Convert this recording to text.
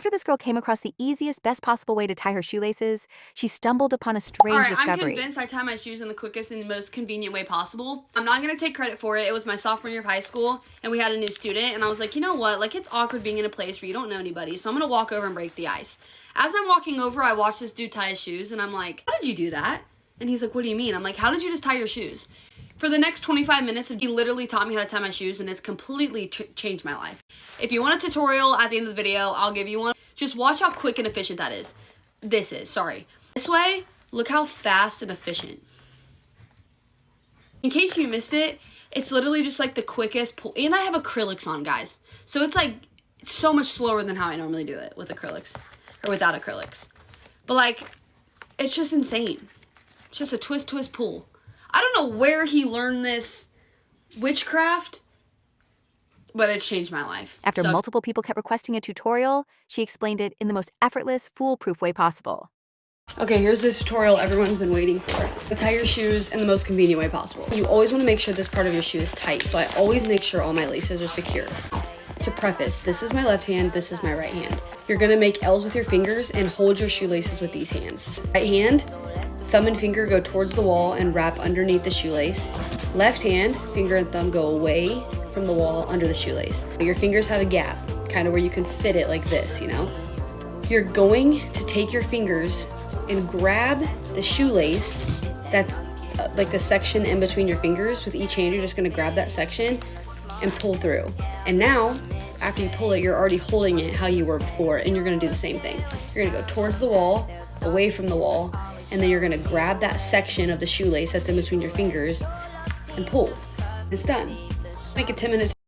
After this girl came across the easiest, best possible way to tie her shoelaces, she stumbled upon a strange discovery. I'm convinced I tie my shoes in the quickest and most convenient way possible. I'm not going to take credit for it. It was my sophomore year of high school, and we had a new student, and I was like, you know what? Like, it's awkward being in a place where you don't know anybody, so I'm going to walk over and break the ice. As I'm walking over, I watch this dude tie his shoes, and I'm like, how did you do that? And he's like, what do you mean? I'm like, how did you just tie your shoes? For the next 25 minutes, he literally taught me how to tie my shoes, and it's completely changed my life. If you want a tutorial at the end of the video, I'll give you one. Just watch how quick and efficient that is. This way, look how fast and efficient. In case you missed it, it's literally just like the quickest pull. And I have acrylics on, guys. So it's like, it's so much slower than how I normally do it with acrylics. Or without acrylics. But like, it's just insane. It's just a twist, twist, pull. I don't know where he learned this witchcraft, but it's changed my life. After multiple people kept requesting a tutorial, she explained it in the most effortless, foolproof way possible. Okay, here's the tutorial everyone's been waiting for. Tie your shoes in the most convenient way possible. You always want to make sure this part of your shoe is tight, so I always make sure all my laces are secure. To preface, this is my left hand, this is my right hand. You're gonna make L's with your fingers and hold your shoelaces with these hands. Right hand, thumb and finger go towards the wall and wrap underneath the shoelace. Left hand, finger and thumb go away from the wall under the shoelace. Your fingers have a gap, kind of where you can fit it like this, you know? You're going to take your fingers and grab the shoelace that's like the section in between your fingers. With each hand, you're just gonna grab that section and pull through. And now, after you pull it, you're already holding it how you were before, and you're gonna do the same thing. You're gonna go towards the wall, away from the wall, and then you're gonna grab that section of the shoelace that's in between your fingers and pull. It's done. Make a 10-minute